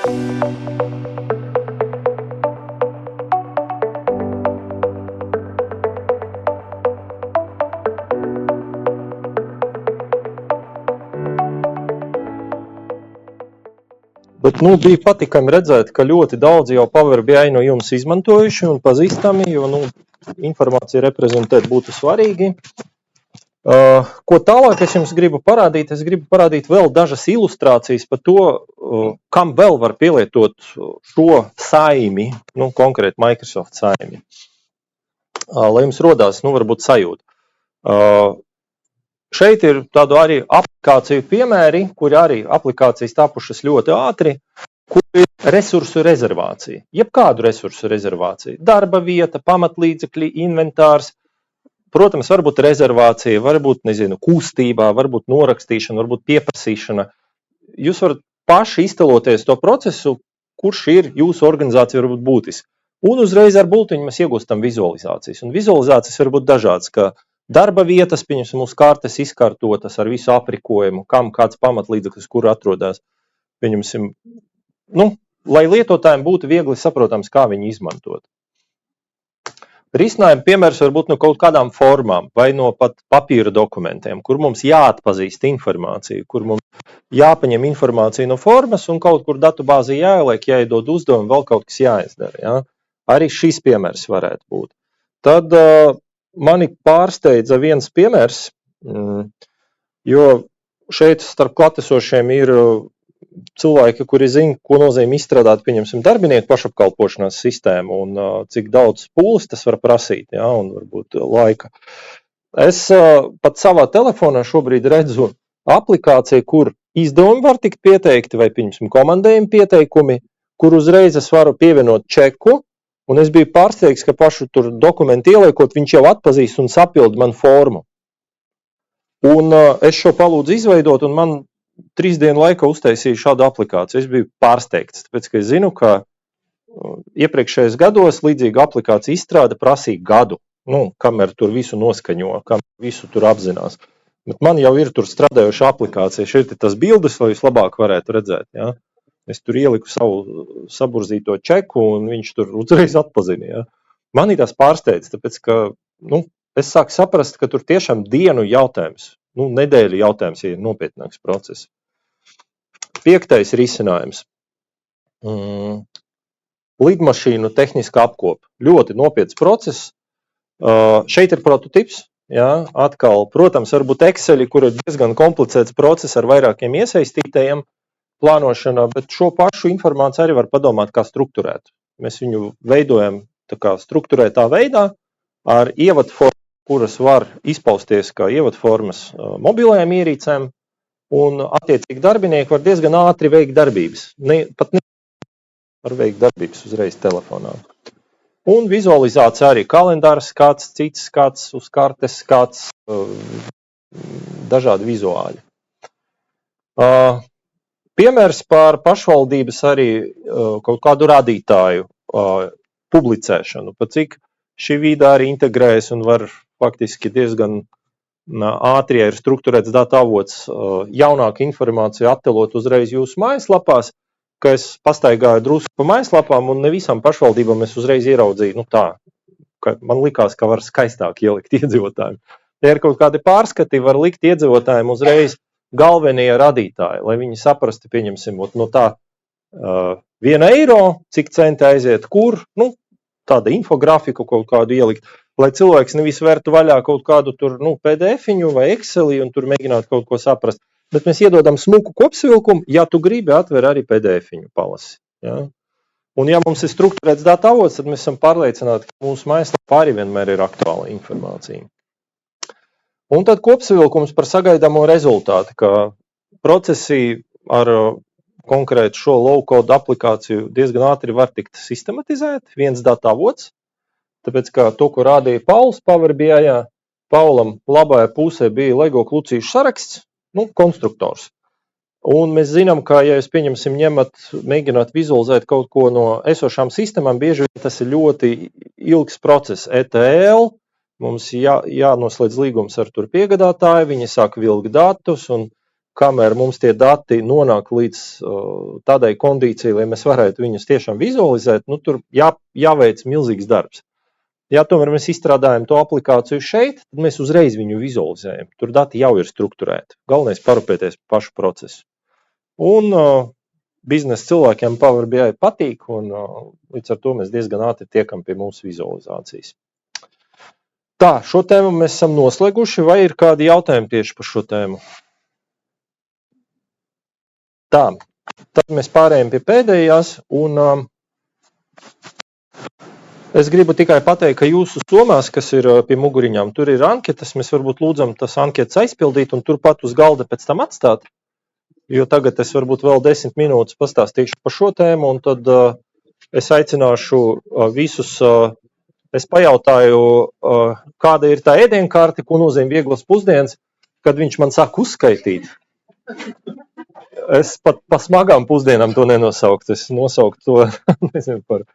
Bet, bija patikami redzēt, ka ļoti daudz jau Power BI no jums izmantojuši un pazīstami, jo, informācija reprezentēt būtu svarīgi. Ko tālāk es jums gribu parādīt? Es gribu parādīt vēl dažas ilustrācijas par to, kam vēl var pielietot šo saimi, konkrēti Microsoft saimi. Lai jums rodās, varbūt sajūta. Šeit ir tādu arī aplikāciju piemēri, kuri arī aplikācijas tapušas ļoti ātri, kur ir resursu rezervācija. Jebkādu resursu rezervācija. Darba vieta, pamatlīdzekļi, inventārs. Protams, varbūt rezervācija, varbūt, kustībā, varbūt norakstīšana, varbūt pieprasīšana. Jūs varat paši iztēloties to procesu, kurš ir jūsu organizācija varbūt būtisks. Un uzreiz ar bultiņu mēs iegūstam vizualizācijas. Un vizualizācijas var būt dažādas, ka darba vietas, pieņemsim, mūsu kartes izkārtotas ar visu aprikojumu, kam kāds pamatlīdzeklis, kur atrodas. Pieņemsim, lai lietotājiem būtu viegli saprotams, kā viņi izmantot. Risinājuma piemērs var būt no kaut kādām formām vai no pat papīra dokumentiem, kur mums jāatpazīst informāciju, kur mums jāpaņem informācija no formas un kaut kur datubāzī jāieliek, jāiedod uzdevumu, vēl kaut kas jāizdara. Ja? Arī šis piemērs varētu būt. Tad mani pārsteidza viens piemērs, jo šeit starp klātesošiem ir cilvēki, kuri zina, ko nozīmē izstrādāt, pieņemsim, darbinieku pašapkalpošanās sistēmu un cik daudz pūles tas var prasīt, ja, un varbūt laika. Es pat savā telefonā šobrīd redzu aplikāciju, kur izdevumi var tikt pieteikti vai, pieņemsim, komandējumi pieteikumi, kur uzreiz es varu pievienot čeku, un es biju pārsteigts, ka pašu tur dokumentu ieliekot, viņš jau atpazīst un sapild man formu. Un es šo palūdzu izveidot, un man 3 dienu laikā uztaisīju šādu aplikāciju. Es biju pārsteigts, tāpēc, ka es zinu, ka iepriekšējos gados līdzīga aplikācija izstrāde prasīja gadu, kamēr tur visu noskaņo, kamēr visu tur apzinās. Bet man jau ir tur strādājoša aplikācija. Šeit ir tas bildes, lai jūs labāk varētu redzēt. Ja? Es tur ieliku savu saburzīto čeku, un viņš tur uzreiz atpazina. Ja? Man ir tas pārsteidz, tāpēc, ka es sāku saprast, ka tur tiešām dienu jautājums, nedēļu jautājums ir nopietnāks process. 5. risinājums. Lidmašīnu tehniska apkope. Ļoti nopietns process. Šeit ir prototips. Ja, atkal, protams, varbūt Exceli, kur ir diezgan komplicēts process ar vairākiem iesaistītajiem plānošanā, bet šo pašu informāciju arī var padomāt, kā strukturēt. Mēs viņu veidojam tā kā strukturētā veidā ar ievadformu, kuras var izpausties kā ievadformas mobilajām ierīcēm, un attiecīgi darbinieki var diezgan ātri veikt darbības. Pat var veikt darbības uzreiz telefonā. Un vizualizācija arī kalendārs, kāds cits, kāds uz kartes, kāds dažādi vizuāļi. Piemērs par pašvaldības arī kaut kādu radītāju publicēšanu, pa cik šī vīdā arī integrējas un var faktiski diezgan ātri, ja ir strukturēts datu avots, jaunāku informāciju attēlot uzreiz jūsu mājaslapās, ka es pastaigāju drusku pa mājaslapām un ne visām pašvaldībām es uzreiz ieraudzīju, ka man likās, ka var skaistāk ielikt iedzīvotājiem. Ja ir kaut kādi pārskati, var likt iedzīvotājiem uzreiz galvenie radītāji, lai viņi saprastu, pieņemsim, no tā 1 eiro, cik centi aiziet, kur, tāda infografiku kaut kādu ielikt, lai cilvēks nevis vērtu vaļā kaut kādu tur, PDF-iņu vai Exceli un tur mēģinātu kaut ko saprast. Bet mēs iedodam smuku kopsavilkumu, ja tu gribi atver arī PDF-iņu palasi. Ja? Un ja mums ir strukturēts datu avots, tad mēs esam pārliecināti, ka mūsu mājaslapā arī vienmēr ir aktuāla informācija. Un tad kopsavilkums par sagaidāmo rezultātu, ka procesi ar konkrētu šo low-code aplikāciju diezgan ātri var tikt sistematizēt, viens datu avots, tāpēc, ka to, ko rādīja Pauls Power BI-ā, Paulam labajā pusē bija Lego klucīšu saraksts, konstruktors. Un mēs zinām, ka, ja jūs pieņemsim, mēģināt vizualizēt kaut ko no esošām sistēmām, bieži tas ir ļoti ilgs process. ETL, mums jānoslēdz līgums ar tur piegādātāju, viņi sāk vilkt datus, un kamēr mums tie dati nonāk līdz tādai kondīcijai, lai mēs varētu viņus tiešām vizualizēt, tur jāveic milzīgs darbs. Ja tomēr mēs izstrādājam to aplikāciju šeit, tad mēs uzreiz viņu vizualizējam. Tur dati jau ir strukturēti. Galvenais parūpēties par pašu procesu. Un biznesa cilvēkiem Power BI patīk, un līdz ar to mēs diezgan ātri tiekam pie mūsu vizualizācijas. Tā, šo tēmu mēs esam noslēguši, vai ir kādi jautājumi tieši par šo tēmu? Tā, tad mēs pārējām pie pēdējās, un es gribu tikai pateikt, ka jūsu somās, kas ir pie muguriņām, tur ir anketas, mēs varbūt lūdzam tas anketas aizpildīt un turpat uz galda pēc tam atstāt, jo tagad es varbūt vēl 10 minūtes pastāstīšu par šo tēmu, un tad es aicināšu visus, es pajautāju, kāda ir tā ēdienkarte, ko nozīmē vieglas pusdienas, kad viņš man saka uzskaitīt. Es pat pa smagām pusdienām to nenosauktu, es nosauktu to, nezinu, par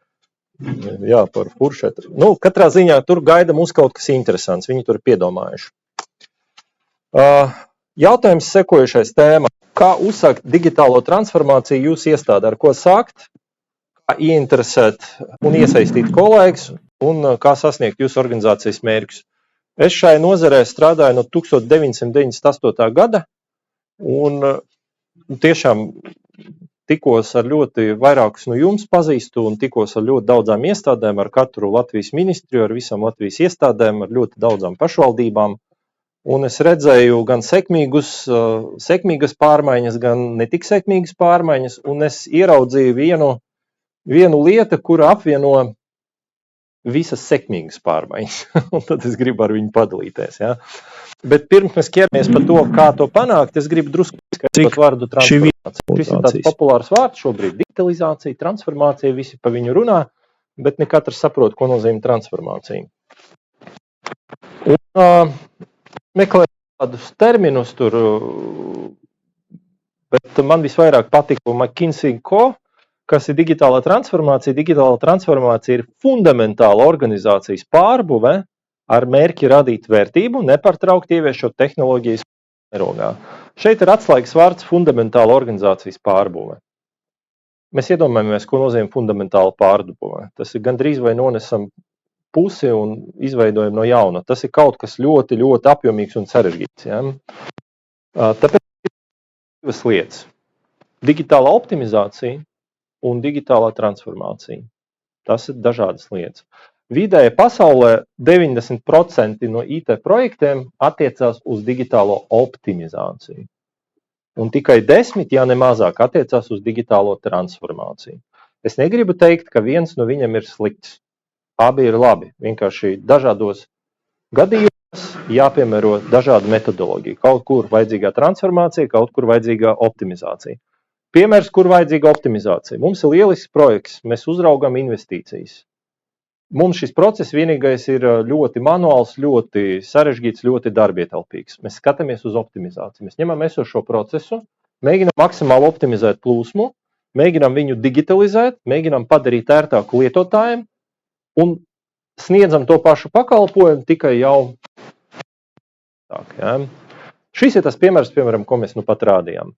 furšetu. Katrā ziņā tur gaida mums kaut kas interesants, viņi tur ir piedomājuši. Jautājums sekojušais tēma. Kā uzsākt digitālo transformāciju jūsu iestādē? Ar ko sākt? Kā ieinteresēt un iesaistīt kolēģus? Un kā sasniegt jūsu organizācijas mērķus? Es šai nozarē strādāju no 1998. gada un tiešām tikos ar ļoti vairākus no jums pazīstu un tikos ar ļoti daudzām iestādēm, ar katru Latvijas ministriju, ar visam Latvijas iestādēm, ar ļoti daudzām pašvaldībām. Un es redzēju gan sekmīgas pārmaiņas, gan netik sekmīgas pārmaiņas, un es ieraudzīju vienu lietu, kura apvieno visas sekmīgas pārmaiņas. Un tad es gribu ar viņu padalīties. Ja? Bet pirms mēs ķeramies par to, kā to panākt, es gribu drusku izskaidrot vārdu transformācija. Šis ir tāds populārs vārds šobrīd, digitalizācija, transformācija, visi pa viņu runā, bet ne katrs saprot, ko nozīmē transformācija. Un, meklēju tādus terminus tur, bet man visvairāk patika McKinsey & Co, kas ir digitālā transformācija. Digitālā transformācija ir fundamentāla organizācijas pārbuve ar mērķi radīt vērtību, nepārtraukti ieviešot tehnoloģijas mērogā. Šeit ir atslēgas vārds fundamentāla organizācijas pārbuve. Mēs iedomājamies, ko nozīmē fundamentāla pārbuve. Tas ir gandrīz vai nonesam pusi un izveidojam no jauna. Tas ir kaut kas ļoti, ļoti apjomīgs un sarežģīts. Ja? Tāpēc ir divas lietas. Digitāla optimizācija un digitālā transformācija. Tas ir dažādas lietas. Vidēji pasaulē 90% no IT projektiem attiecās uz digitālo optimizāciju. Un tikai 10, ja ne mazāk, attiecās uz digitālo transformāciju. Es negribu teikt, ka viens no viņiem ir slikts. Abi ir labi. Vienkārši dažādos gadījumos jāpiemēro dažāda metodoloģija. Kaut kur vajadzīgā transformācija, kaut kur vajadzīgā optimizācija. Piemērs, kur vajadzīga optimizācija. Mums ir lielisks projekts, mēs uzraugam investīcijas. Mums šis process vienīgais ir ļoti manuāls, ļoti sarežģīts, ļoti darbietilpīgs. Mēs skatāmies uz optimizāciju. Mēs ņemam esošo procesu, mēģinam maksimāli optimizēt plūsmu, mēģinam viņu digitalizēt, mēģinam padarīt ērtāku lietotājiem, un sniedzam to pašu pakalpojumu tikai jau tā. Ja? Šis ir tas piemērs, piemēram, ko mēs nu pat rādījām.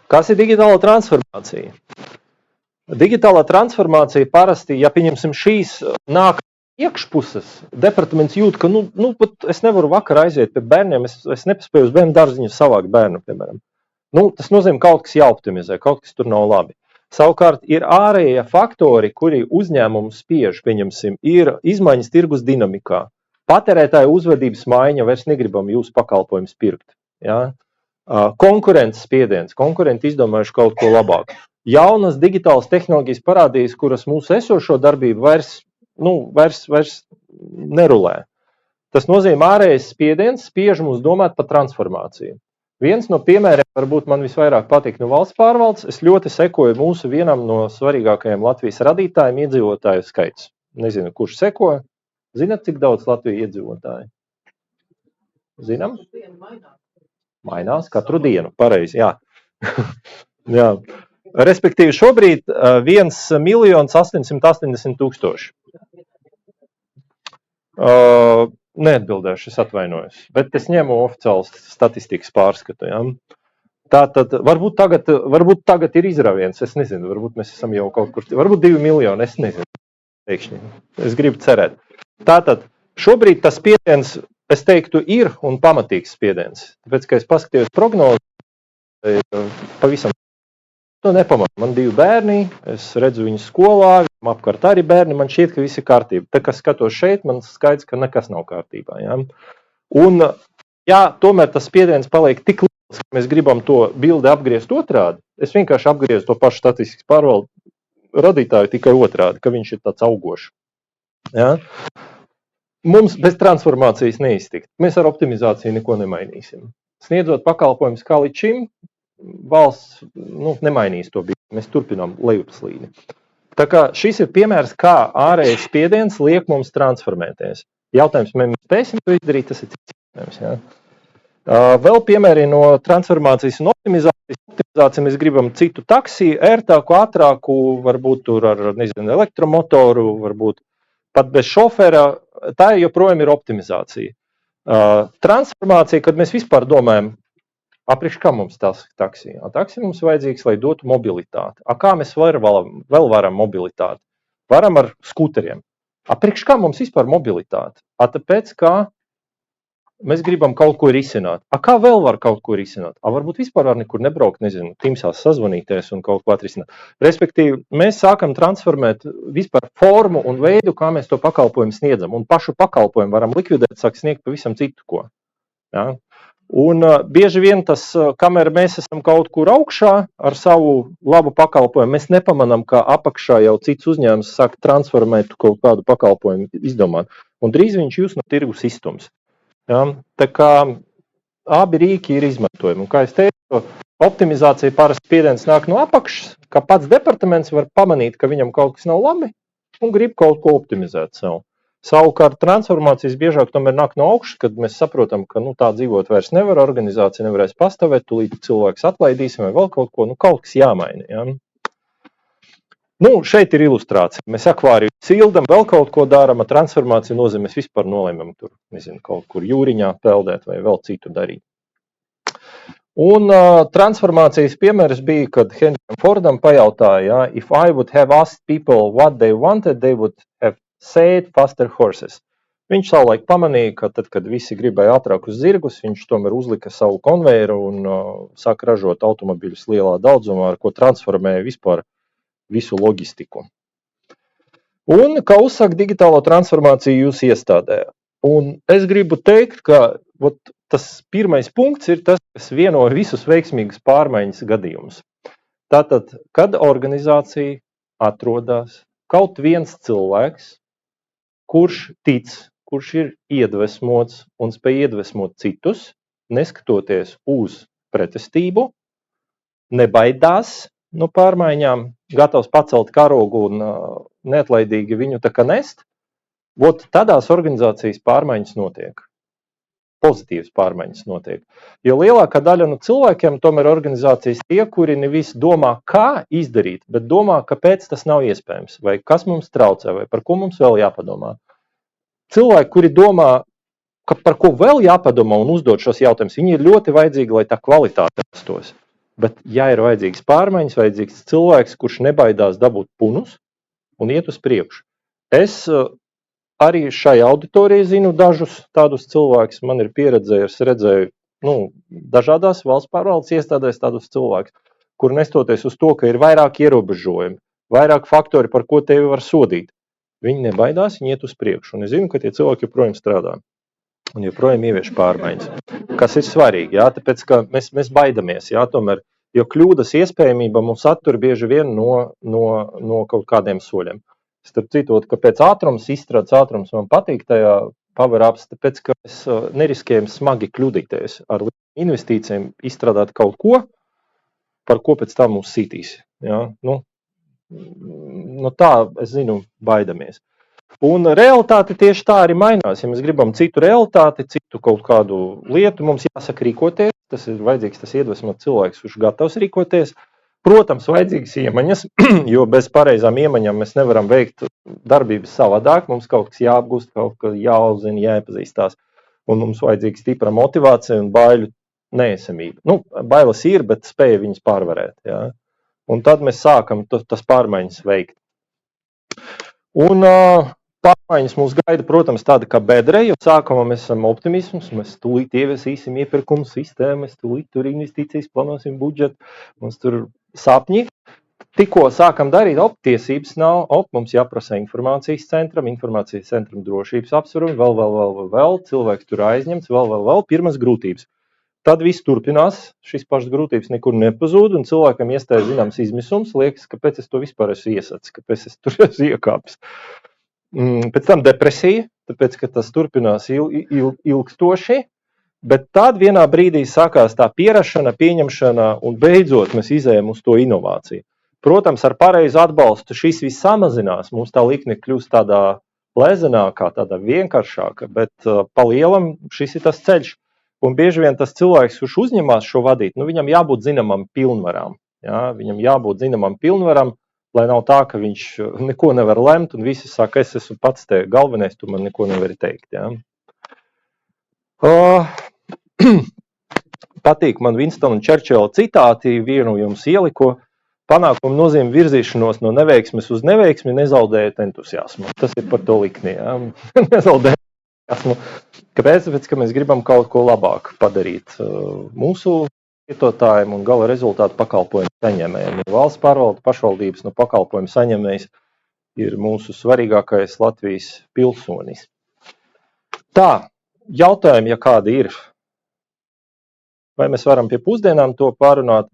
Kas ir digitāla transformācija? Digitālā transformācija parasti, ja pieņemsim šīs nāk iekšpuses, departaments jūt, ka pat es nevaru vakar aiziet pie bērniem, es nepaspēju uz bērnu dārziņu savākt bērnu, piemēram. Tas nozīmē, kaut kas jāoptimizē, kaut kas tur nav labi. Savukārt ir ārējie faktori, kuri uzņēmumu spiež, pieņemsim, ir izmaiņas tirgus dinamikā. Patērētāju uzvedības maiņa, vairs negribam jūsu pakalpojumus pirkt. Ja? Konkurences spiediens, konkurenti izdomājuši kaut ko labāk. Jaunas digitālas tehnoloģijas parādīs, kuras mūsu esošo darbību vairs nerulē. Tas nozīmē ārējais spiediens spiež mums domāt par transformāciju. Viens no piemēriem, varbūt man visvairāk patīk no valsts pārvaldes, es ļoti sekoju mūsu vienam no svarīgākajiem Latvijas radītājiem iedzīvotāju skaits. Nezinu, kurš sekoja. Zināt, cik daudz Latvijas iedzīvotāji? Zinām? Mainās katru dienu, pareizi, jā. Jā. Respektīvi šobrīd 1,880,000. Neatbildēšu, es atvainojos, bet es ņemu oficiālu statistikas pārskatu. Ja? Tātad, varbūt tagad ir izrāviens, es nezinu, varbūt mēs esam jau kaut kur, varbūt 2 miljoni, es nezinu, pēkšņi. Es gribu cerēt. Tātad, šobrīd tas spiediens, es teiktu, ir un pamatīgs spiediens. Tāpēc, ka es paskatījos prognozi, pavisam nepamatu. Man 2 bērni, es redzu viņus skolā, apkārt arī bērni, man šķiet, ka viss ir kārtība. Tā, kas skatos šeit, man skaidrs, ka nekas nav kārtībā. Ja? Un, ja tomēr tas spiediens paliek tik liels, ka mēs gribam to bildi apgriezt otrādi, es vienkārši apgriezu to pašu statistikas pārvaldu radītāju tikai otrādi, ka viņš ir tāds augošs. Ja? Mums bez transformācijas neiztikt. Mēs ar optimizāciju neko nemainīsim. Sniedzot pakalpojumus kā līdz šim, valsts nemainīs to bildi. Mēs turpinām lejupslīdi. Tā kā šis ir piemērs, kā ārējais spiediens liek mums transformēties. Jautājums, mēs spēsim to izdarīt, tas ir cits jautājums. Ja? Vēl piemēri no transformācijas un optimizācijas. Optimizācija mēs gribam citu taksiju, ērtāku, ātrāku, varbūt tur ar, nezinu, elektromotoru, varbūt pat bez šofera. Tā joprojām ir optimizācija. Transformācija, kad mēs vispār domājam, priekš kā mums tas taksija? Taksija mums vajadzīgs, lai dotu mobilitāti. Kā mēs vēl varam mobilitāti? Varam ar skuteriem. Priekš kā mums vispār mobilitāti? Tāpēc, kā mēs gribam kaut ko risināt. Kā vēl var kaut ko risināt? Varbūt vispār var nekur nebraukt, nezinu, Teamsās sazvanīties un kaut ko atrisināt. Respektīvi, mēs sākam transformēt vispār formu un veidu, kā mēs to pakalpojumu sniedzam. Un pašu pakalpojumu varam likvidēt, sāk sniegt pavisam citu ko. Ja? Un bieži vien tas, kamēr mēs esam kaut kur augšā ar savu labu pakalpojumu, mēs nepamanām, ka apakšā jau cits uzņēmums sāk transformēt kaut kādu pakalpojumu izdomāt. Un drīz viņš jūs no tirgus izstums. Ja? Tā kā abi rīki ir izmantojumi. Un kā es teicu, optimizācija parasti spiediens nāk no apakšas, ka pats departaments var pamanīt, ka viņam kaut kas nav labi un grib kaut ko optimizēt sev. Savukārt transformācijas biežāk tomēr nāk no augšas, kad mēs saprotam, ka tā dzīvot vairs nevar, organizācija nevarēs pastāvēt, tūlīt cilvēks atlaidīsim vai vēl kaut ko, kaut kas jāmaina. Ja? Šeit ir ilustrācija. Mēs akvāriju sildam, vēl kaut ko dārām, transformācija nozīmē, mēs vispār nolēmam tur, nezinu, kaut kur jūriņā peldēt vai vēl citu darīt. Un transformācijas piemērs bija, kad Henrijam Fordam pajautāja, ja, if I would have asked people what they wanted, they would have said faster horses. Viņš savulaik pamanīja, ka tad, kad visi gribēja ātrākus zirgus, viņš tomēr uzlika savu konvejeru un sāka ražot automobiļus lielā daudzumā, ar ko transformēja vispār visu loģistiku. Un kā uzsāk digitālo transformāciju jūs iestādē. Un es gribu teikt, ka tas pirmais punkts ir tas, kas vieno visus veiksmīgus pārmaiņas gadījumus. Tātad, kad organizācija atrodas kaut viens cilvēks, kurš tic, kurš ir iedvesmots un spēj iedvesmot citus, neskatoties uz pretestību, nebaidās no pārmaiņām, gatavs pacelt karogu un neatlaidīgi viņu tā kā nest, tādās organizācijas pārmaiņas notiek. Pozitīvas pārmaiņas notiek. Jo lielākā daļa no cilvēkiem tomēr organizācijas tie, kuri nevis domā, kā izdarīt, bet domā, kāpēc tas nav iespējams, vai kas mums traucē, vai par ko mums vēl jāpadomā. Cilvēki, kuri domā, ka par ko vēl jāpadomā un uzdod šos jautājumus, viņi ir ļoti vajadzīgi, lai tā kvalitāte rastos. Bet, ja ir vajadzīgs pārmaiņas, vajadzīgs cilvēks, kurš nebaidās dabūt punus un iet uz priekšu. Es arī šai auditorijai zinu dažus tādus cilvēkus, man ir pieredze, es redzēju dažādās valsts pārvaldes iestādēs tādus cilvēkus, kur nestoties uz to, ka ir vairāk ierobežojumi, vairāk faktori, par ko tevi var sodīt. Viņi nebaidās, viņi iet uz priekšu. Un es zinu, ka tie cilvēki joprojām strādā un joprojām ievieš pārmaiņas, kas ir svarīgi, jā, tāpēc, ka mēs baidamies, jā, tomēr, jo kļūdas iespējamība mums attur bieži vien no kaut kādiem soļiem. Starp citu, kāpēc izstrādes ātrums man patīk tajā power-ups, tāpēc, ka mēs neriskējam smagi kļūdīties ar investīcijiem, izstrādāt kaut ko, par ko pēc tam mums sitīs. Ja? Tā, es zinu, baidamies. Un realitāte tieši tā arī mainās. Ja mēs gribam citu realitāti, citu kaut kādu lietu, mums jāsaka rīkoties. Tas ir vajadzīgs, tas iedvesmot cilvēks, kurš gatavs rīkoties. Protams, vajadzīgas iemaņas, jo bez pareizām iemaņām mēs nevaram veikt darbības savādāk. Mums kaut kas jāapgūst, kaut kas jāuzzina, jāiepazīstās. Un mums vajadzīga stipra motivācija un baiļu neesamība. Nu, bailes ir, bet spēja viņas pārvarēt. Ja? Un tad mēs sākam tas pārmaiņas veikt. Un pārmaiņas mūs gaida, protams, tāda kā bedre, jo sākumā mēs esam optimisms, mēs tūlīt ieviesīsim iepirkumu sistēmu, mēs tūlīt tur investīcijas plānosim budžetu, mums tur sapņi. Tikko sākam darīt, tiesības nav, mums jāprasa informācijas centram drošības apsvarumi, vēl, cilvēks tur aizņemts, vēl, pirmas grūtības. Tad viss turpinās, šis pašas grūtības nekur nepazūd, un cilvēkam iestājas zināms izmisums, liekas, kāpēc es to vispār esmu iesacis, kāpēc es tur esmu iekāpis. Pēc tam depresija, tāpēc, ka tas turpinās ilgstoši, bet tad vienā brīdī sākās tā pierašana, pieņemšana, un beidzot mēs izējam uz to inovāciju. Protams, ar pareizu atbalstu šis viss samazinās, mums tā likne kļūst tādā lezenākā, tādā vienkāršāka, bet pa lielam šis ir tas ceļš. Un bieži vien tas cilvēks, kurš uzņemās šo vadīt, viņam jābūt zināmam pilnvarām. Ja? Viņam jābūt zināmam pilnvaram, lai nav tā, ka viņš neko nevar lemt, un visi saka, es esmu pats te galvenais, tu man neko nevari teikt. Ja? Patīk man Winstona Churchilla citāti, vienu jums ieliko. Panākumu nozīmē virzīšanos no neveiksmes uz neveiksmi, nezaudējot entusiasmu. Tas ir par to likni. Ja? Nezaudējot entusiasmu. Kāpēc? Tāpēc, ka mēs gribam kaut ko labāku padarīt mūsu lietotājiem un gala rezultātu pakalpojumu saņēmējiem. Valsts pārvalde, pašvaldības no pakalpojumu saņēmējs ir mūsu svarīgākais Latvijas pilsonis. Tā, jautājumi, ja kādi ir. Vai mēs varam pie pusdienām to pārunāt?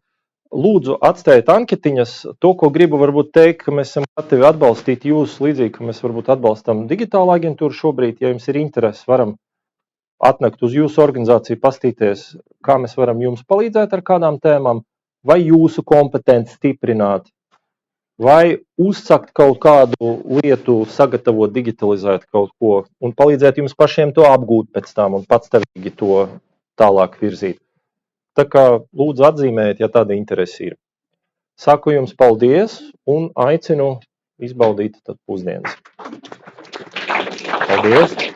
Lūdzu, atstājiet anketiņas. To, ko gribu varbūt teikt, ka mēs esam gatavi atbalstīt jūs līdzīgi, ka mēs varbūt atbalstam digitālu aģentūru šobrīd. Ja jums ir interesi, varam atnākt uz jūsu organizāciju, pastīties, kā mēs varam jums palīdzēt ar kādām tēmām, vai jūsu kompetenci stiprināt, vai uzsakt kaut kādu lietu, sagatavot, digitalizēt kaut ko un palīdzēt jums pašiem to apgūt pēc tam un patstāvīgi to tālāk virzīt. Tā kā lūdzu atzīmējiet, ja tāda interese ir. Saku jums paldies un aicinu izbaudīt tad pusdienas. Paldies!